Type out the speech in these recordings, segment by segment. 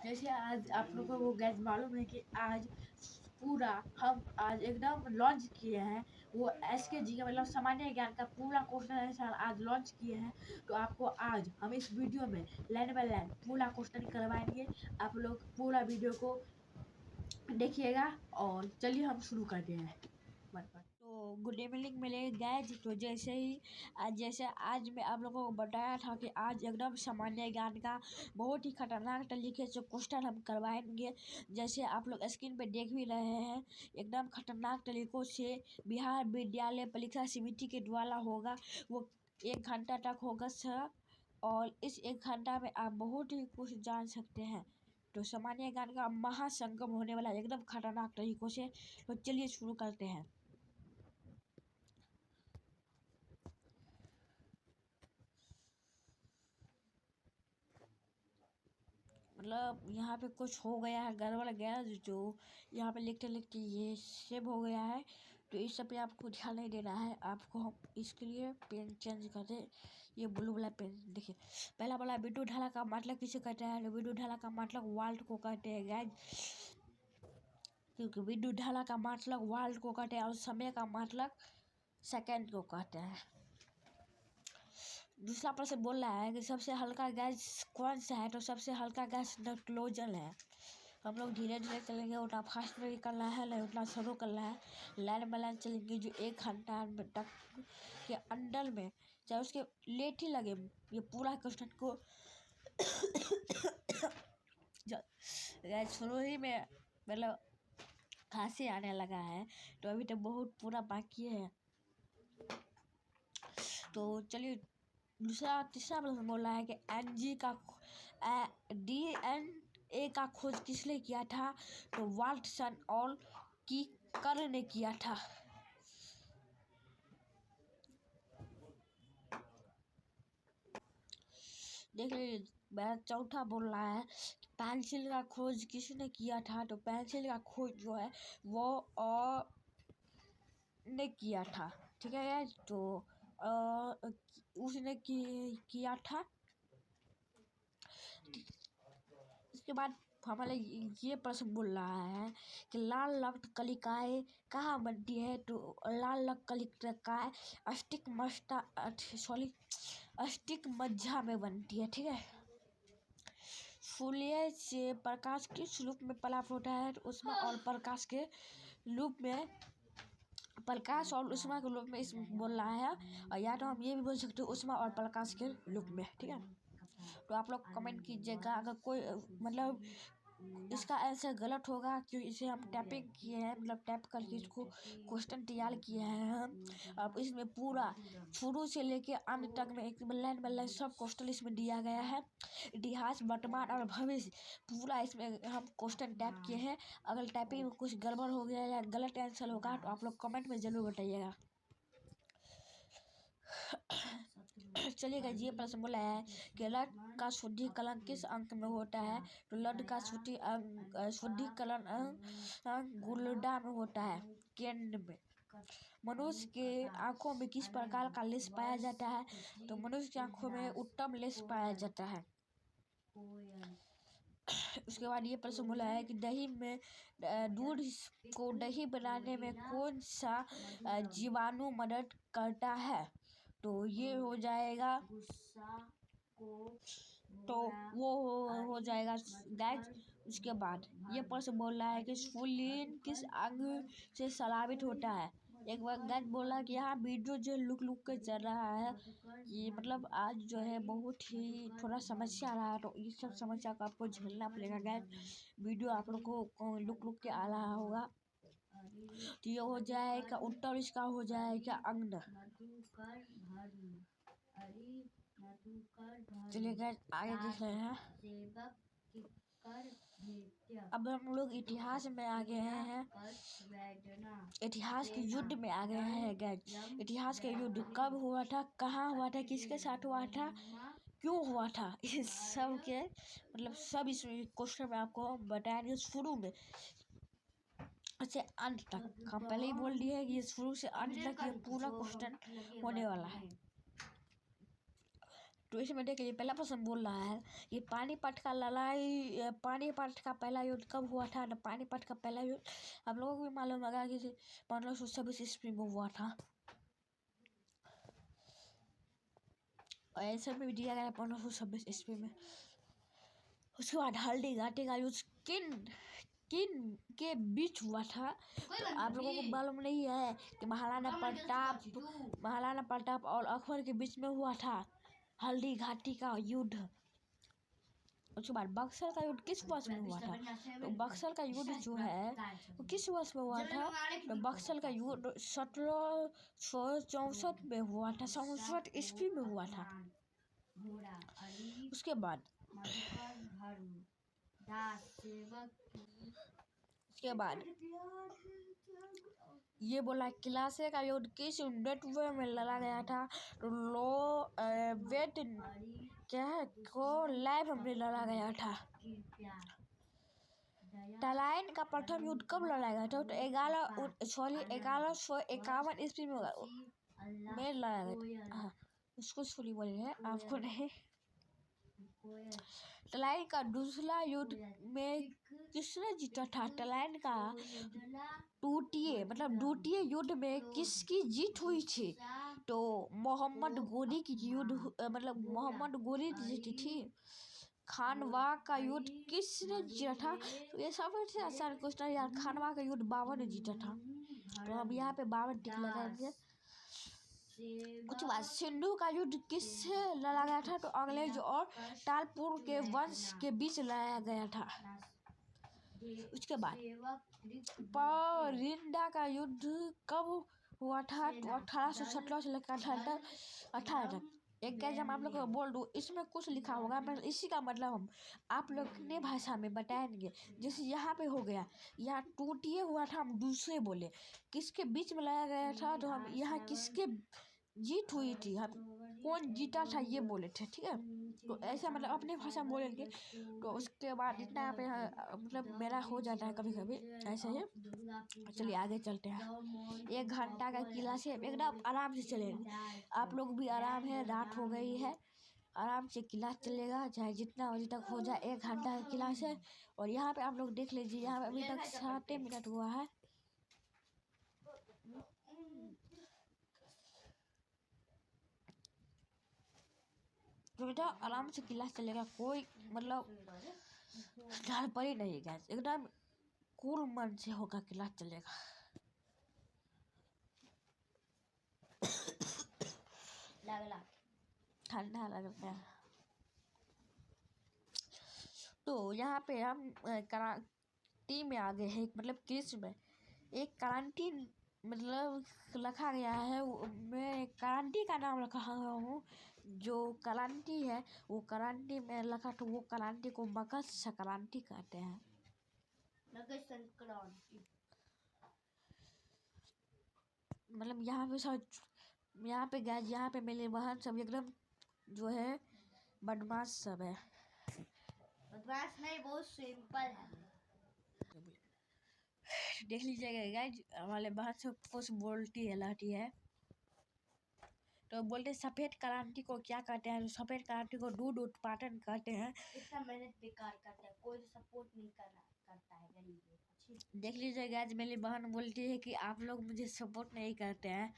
जैसे आज आप लोगों को गैस मालूम है कि आज पूरा हम आज एकदम लॉन्च किए हैं वो SKG का मतलब सामान्य ज्ञान का पूरा क्वेश्चन आंसर आज लॉन्च किए हैं। तो आपको आज हम इस वीडियो में लाइन बाय लाइन पूरा क्वेश्चन करवाएंगे। आप लोग पूरा वीडियो को देखिएगा और चलिए हम शुरू करते हैं। तो गुड इवनिंग मेरे गाइज। तो जैसे आज मैं आप लोगों को बताया था कि आज एकदम सामान्य ज्ञान का बहुत ही खतरनाक तरीके से क्वेश्चन हम करवाएंगे। जैसे आप लोग स्क्रीन पे देख भी रहे हैं, एकदम खतरनाक तरीकों से बिहार विद्यालय परीक्षा समिति के द्वारा होगा। वो 1 घंटा तक होगा सर, और इस 1 घंटा में आप बहुत ही कुछ जान सकते हैं। तो सामान्य ज्ञान का महासंगम होने वाला एकदम खतरनाक तरीकों से। तो चलिए शुरू करते हैं। मतलब यहाँ पे कुछ हो गया है, गड़बड़ गया, जो यहाँ पे लिखते लिखते ये सेव हो गया है। तो इस सब पे आपको ध्यान नहीं देना है। आपको हम इसके लिए पेन चेंज करते, ये ब्लू वाला पेन देखिए। पहला वाला विद्युत धारा का मतलब किसे कहते हैं? विद्युत धारा का मतलब वोल्ट को कहते हैं गाइस, क्योंकि विद्युत धारा का मतलब वोल्ट को कहते हैं और समय का मतलब सेकेंड को कहते हैं। दूसरा प्रश्न बोल रहा है कि सबसे हल्का गैस कौन सा है? तो सबसे हल्का गैस नाइट्रोजन है। हम लोग धीरे धीरे चलेंगे, उतना फास्ट नहीं करना है, नहीं उतना स्लो करना है। लाइन बाय लाइन चलेंगे, जो 1 घंटा तक के अंदर में चाहे उसके लेट ही लगे ये पूरा क्वेश्चन को शुरू ही में मतलब खांसी आने लगा है, तो अभी तो बहुत पूरा बाकी है। तो चलिए तीसरा प्रश्न बोल रहा है कि DNA का खोज किसने किया था? तो वाटसन और कीकर ने किया था। देख लीजिए, मेरा चौथा बोल रहा है पेंसिल का खोज किसने किया था? तो पेंसिल का खोज जो है वो ने किया था, ठीक है। तो उसने किया था। इसके बाद हमारे ये प्रश्न बोल रहा है कि लाल रक्त कलिकाएं कहाँ बनती है? तो लाल रक्त कलिकाएं अस्टिक मज्जा में बनती है, ठीक है। सूर्य से प्रकाश किस रूप में प्राप्त होता है? तो उष्मा और प्रकाश के रूप में, प्रकाश और उष्मा के रूप में इसमें बोल रहा है। और या तो हम ये भी बोल सकते हैं उष्मा और प्रकाश के रूप में, ठीक है। तो आप लोग कमेंट कीजिएगा अगर कोई मतलब इसका आंसर गलत होगा, क्योंकि इसे हम टैपिंग किए हैं, मतलब टैप करके इसको क्वेश्चन तैयार किए हैं हम। अब इसमें पूरा शुरू से लेके अंत तक में एक लाइन बाय लाइन सब क्वेश्चन इसमें दिया गया है। इतिहास, वर्तमान और भविष्य पूरा इसमें हम क्वेश्चन टैप किए हैं। अगर टाइपिंग में कुछ गड़बड़ हो गया या गलत आंसर होगा तो आप लोग कमेंट में ज़रूर बताइएगा। चलिएगा, ये प्रश्न बोला है कि लड का शुद्धिकरण किस अंक में होता है? तो लड का शुद्धिकरण गुलडा में होता है, केंद्र में। मनुष्य के आंखों में किस प्रकार का लेंस पाया जाता है? तो मनुष्य की आंखों में उत्तम लेंस पाया जाता है। उसके बाद ये प्रश्न बोला है कि दही में दूध को दही बनाने में कौन सा जीवाणु मदद करता है? तो ये हो जाएगा, तो वो हो जाएगा गैस। उसके बाद ये प्रश्न बोल रहा है कि स्फुलिन किस अंग से स्रावित होता है? एक बार गैस बोला कि यहाँ वीडियो जो लुक लुक के चल रहा है, कि मतलब आज जो है बहुत ही थोड़ा समस्या आ रहा है, तो इस सब समस्या को आपको झेलना पड़ेगा गैस। वीडियो आप लोग को लुक लुक के आ रहा होगा। तो ये हो जाएगा उत्तर, इसका हो जाएगा अंग। चलिए गैस आगे देख रहे हैं। अब हम लोग इतिहास में आ गए हैं, इतिहास के युद्ध में आ गए हैं गैस। इतिहास का युद्ध कब हुआ था, कहाँ हुआ था, किसके साथ हुआ था, क्यों हुआ था, इस सब के मतलब सब इस क्वेश्चन में आपको बताएंगे शुरू में से अंत तक। हम पहले ही बोल दिए कि ये शुरू से अंत तक ये पूरा क्वेश्चन होने वाला है। तो इसमें देखिए पहला प्रश्न बोल रहा है कि पानीपत का लड़ाई पानीपत का पहला युद्ध कब हुआ था। तो पानीपत का पहला युद्ध आप लोगों को भी मालूम होगा कि 1526 ईस्वी में हुआ था। और आंसर में भी दिया गया है 1526 ईस्वी में। उसके बाद हल्दी घाटी का युद्ध किन किन के बीच हुआ था। तो आप लोगों को मालूम नहीं है कि महाराणा प्रताप और अकबर के बीच में हुआ था हल्दी घाटी का युद्ध। उसके बाद बक्सर का युद्ध किस वर्ष में हुआ था। तो बक्सर का युद्ध जो है वो किस वर्ष में हुआ था। तो बक्सर का युद्ध 1764 में हुआ था, 67 ईस्वी में हुआ था। उसके बाद ये बोला किलासे का युद्ध किस नेटवे में लड़ा गया था। तो वेट क्या है को लाइव में लड़ा गया था। तलाइन का प्रथम युद्ध कब लड़ा गया था। तो 1151 ईस्वी में लड़ा गया। हाँ उसको सुनी बोले हैं आपको नहीं। तलाइन का दूसरा युद्ध में किसने जीता था। तलाइन का द्वितीय युद्ध में किसकी जीत हुई थी। तो मोहम्मद गोरी की युद्ध मोहम्मद गोरी जीती थी। खानवा का युद्ध किसने जीता था। तो ये सबसे आसान क्वेश्चन यार। खानवा का युद्ध बाबर ने जीता था। तो हम यहाँ पे बाबर टिक लगाएंगे। कुछ बात सिंधु का युद्ध किससे लड़ा गया था। तो अंग्रेज और टालपुर के वंश के बीच लड़ाया गया था। उसके बाद परिंदा का युद्ध कब हुआ था। तो 1817 से लेकर 18 तक। एक गैज हम आप लोग को बोल दूँ इसमें कुछ लिखा होगा मतलब इसी का मतलब हम आप लोग ने भाषा में बताएंगे। जैसे यहाँ पे हो गया यहाँ टूटिए हुआ था हम दूसरे बोले किसके बीच में लाया गया था। तो हम यहाँ किसके जीत हुई थी हम कौन जीता था ये बोले थे। ठीक है तो ऐसा मतलब अपने भाषा में बोलेंगे। तो उसके बाद इतना पे मतलब मेरा हो जाता है कभी कभी ऐसे ही। चलिए आगे चलते हैं। 1 घंटा का किला से एकदम आराम से चलेंगे। आप लोग भी आराम है रात हो गई है आराम से किला चलेगा चाहे जितना बजे तक हो जाए 1 घंटा का किला से। और यहाँ पे आप लोग देख लीजिए यहाँ पे अभी तक 7 मिनट हुआ है। तो बेटा आराम से किला चलेगा कोई मतलब डर पड़ी नहीं गैस एकदम कूल मन से होगा किला चलेगा। ठंडा लग रहा है। तो यहाँ पे हम करांटी में आ गए हैं मतलब केस में एक करांटी मतलब रखा गया है। मैं करांटी का नाम रखा हूँ जो करांटी है वो करांटी में रखा तो वो करांटी को मकर संक्रांति कहते हैं। मकर संक्रांति मतलब यहाँ पे गैस यहाँ पे मेरे बहन सब एकदम जो है बदमाश सब है। बदमाश नहीं बहुत सिंपल है। देख लीजिएगा गाइज हमारे बहन सब कुछ बोलती है लाती है। तो बोलते सफेद क्रांति को क्या कहते हैं। सफेद क्रांति को दूध उत्पादन कहते हैं। इतना मेहनत बेकार करता है कोई सपोर्ट नहीं करता है गरीब। देख लीजिए गाइज मेरी बहन बोलती है कि आप लोग मुझे सपोर्ट नहीं करते हैं।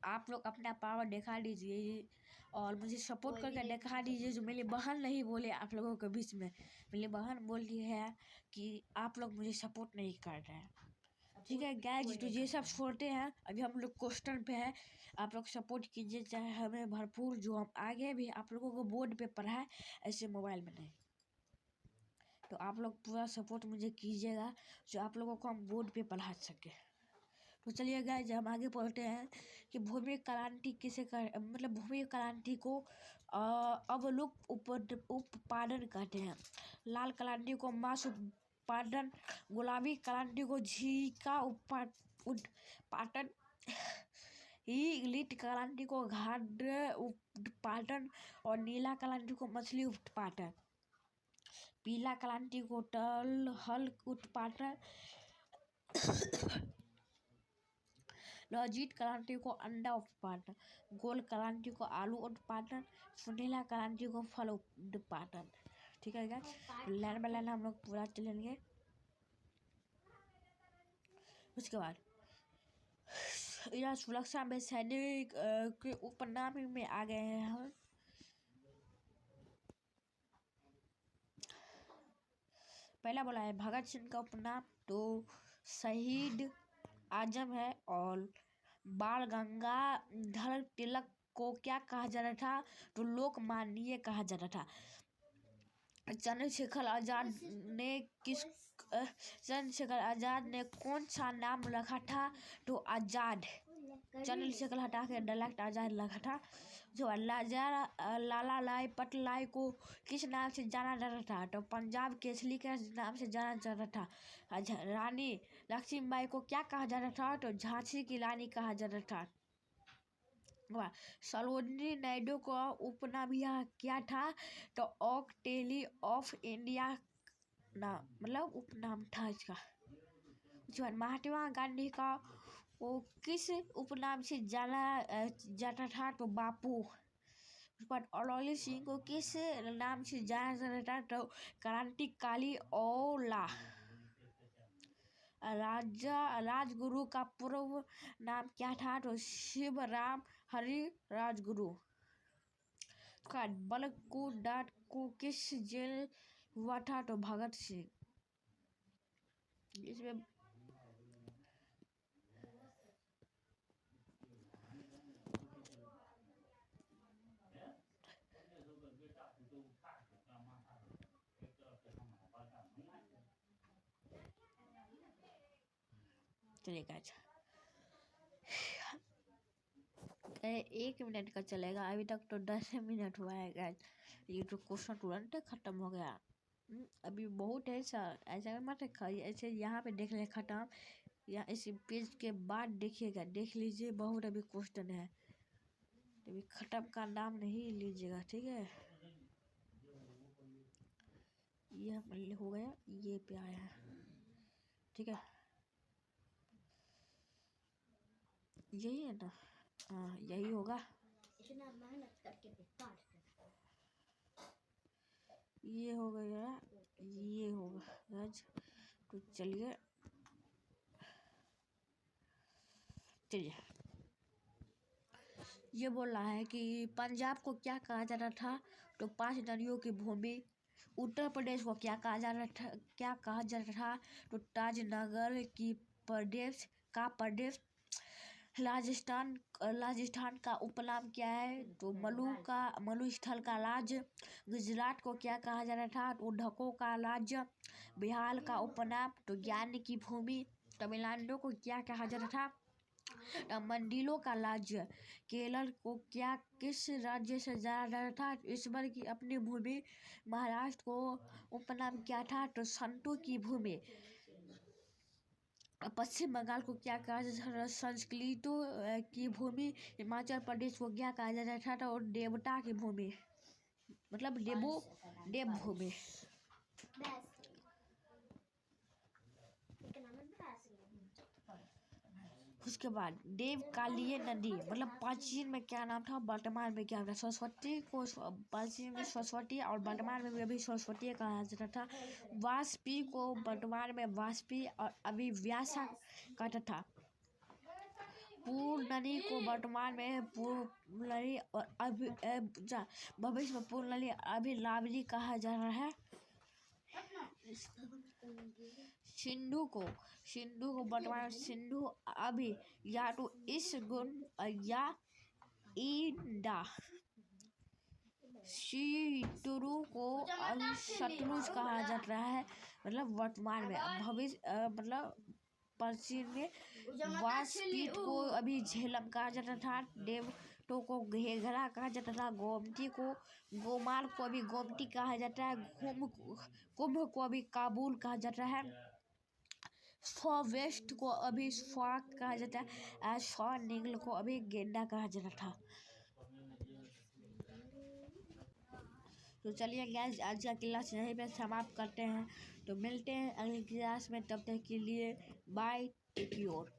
आप लोग अपना पावर दिखा दीजिए और मुझे सपोर्ट करके दिखा दीजिए जो मेरी बहन नहीं बोले आप लोगों के बीच में। मेरी बहन बोलती है कि आप लोग मुझे सपोर्ट नहीं कर रहे हैं। ठीक है गाइज तो ये सब छोड़ते हैं अभी हम लोग क्वेश्चन पे है। आप लोग सपोर्ट कीजिए चाहे हमें भरपूर जो हम आगे भी आप लोगों को बोर्ड पे पढ़ाए ऐसे मोबाइल में नहीं। तो आप लोग पूरा सपोर्ट मुझे कीजिएगा जो आप लोगों को हम बोर्ड पे पढ़ा सके। तो चलिए गाइज हम आगे पढ़ते हैं कि भूमि क्रांति किसे कर मतलब भूमि क्रांति को अब लोग उत्पादन कहते हैं। लाल क्रांति को मांस उत्पादन गुलाबी क्रांति को घी का उत्पादन लीट क्रांति को खाद्य उत्पादन और नीला क्रांति को मछली उत्पादन पीला क्रांति को हल उत्पादन लॉजिट क्रांति को अंडा उत्पादन, गोल क्रांति को आलू उत्पादन, सुनीला क्रांति को फल उत्पादन। ठीक है गाइस, लाइन बाय लाइन हम लोग पूरा चलेंगे। उसके बाद यह सुरक्षा में सैनिक के उपनाम में आ गए हैं हम। पहला बोला है भगत सिंह का उपनाम तो शहीद आजम है, और बाल गंगाधर तिलक को क्या कहा जाता था तो लोकमान्य कहा जाता था। चंद्रशेखर आजाद ने कौन सा नाम रखा था तो आजाद। चंद्रशेखर हटा के डायरेक्ट आजाद रखा था। जो लाला लाजपत राय को किस नाम से जाना जाता था तो पंजाब केसरी के नाम से जाना जाता था। रानी लक्ष्मीबाई को क्या कहा जाता था तो झांसी की रानी कहा जाता था। सरोजिनी नायडू का उपनाम यह क्या था तो ऑक टेली ऑफ इंडिया नाम मतलब उपनाम था इसका। महात्मा गांधी का वो किस उपनाम से जाना जाता था तो बापू। उसके बाद अलाउद्दीन सिंह को किस नाम से जाना जाता था तो क्रांतिकारी औला। राजगुरु का पूर्व नाम क्या था तो शिवराम हरि राजगुरु। बलकू डाट को किस जेल हुआ था तो भगत सिंह। इसमें चलेगा। अच्छा 1 मिनट का चलेगा, अभी तक तो 10 मिनट हुआ है गाइस। ये तो क्वेश्चन तुरंत खत्म हो गया। अभी बहुत है सर, ऐसा मत ऐसे यहाँ पे देख ले खत्म, या इस पेज के बाद देखिएगा, देख लीजिए बहुत अभी क्वेश्चन है, अभी खत्म का नाम नहीं लीजिएगा। ठीक है, ये हो गया, ये पे आया है। ठीक है, यही है ना, हाँ यही होगा। इतना मेहनत करके ये हो गया, ये होगा। तो चलिए ये बोल रहा है कि पंजाब को क्या कहा जाता था तो 5 नदियों की भूमि। उत्तर प्रदेश को क्या कहा जाता था तो ताजनगर की प्रदेश। राजस्थान का उपनाम क्या है तो मलू स्थल का राज्य। गुजरात को क्या कहा जाता था तो ढकों का राज्य। बिहार का उपनाम तो ज्ञान की भूमि। तमिलनाडु को क्या कहा जाता था मंडिलों का राज्य। केरल को किस राज्य से जाना जाता था ईश्वर की अपनी भूमि। महाराष्ट्र को उपनाम क्या था तो संतों की भूमि। पश्चिम बंगाल को क्या कहा जाता था संस्कृतों की भूमि। हिमाचल प्रदेश को क्या कहा जाता था और देवता की भूमि, मतलब देव भूमि। उसके बाद देवकालीय नदी मतलब प्राचीन में क्या नाम था, वर्तमान में क्या नाम था। सरस्वती को प्राचीन में सरस्वती और वर्तमान में भी सरस्वती कहा जाता था। वाष्पी को वर्तमान में वाष्पी और अभी व्यासा कहता था। पूर्णनी को वर्तमान में पूर्णनी और अभी भविष्य में पूर्णनी अभी लावली कहा जा रहा है। सिंधु को वर्तमान में सिंधु अभी या तो इस गुण या इंडा। शत्रु को अभी शत्रुज कहा जा रहा है, मतलब वर्तमान में। भविष्य मतलब पश्चिम में। वाष्पीठ को अभी झेलम कहा जाता था। देवटो को घेघरा कहा जाता था। गोमती को गोमाल को अभी गोमती कहा जाता है। कुंभ को अभी काबुल कहा जाता है। वेस्ट को अभी स्वाक कहा जाता है। निगल को अभी गेंडा कहा जाता था। तो चलिए गैस आज का क्लास यहीं पे समाप्त करते हैं, तो मिलते हैं अगली क्लास में, तब तक के लिए बाय, टेक केयर।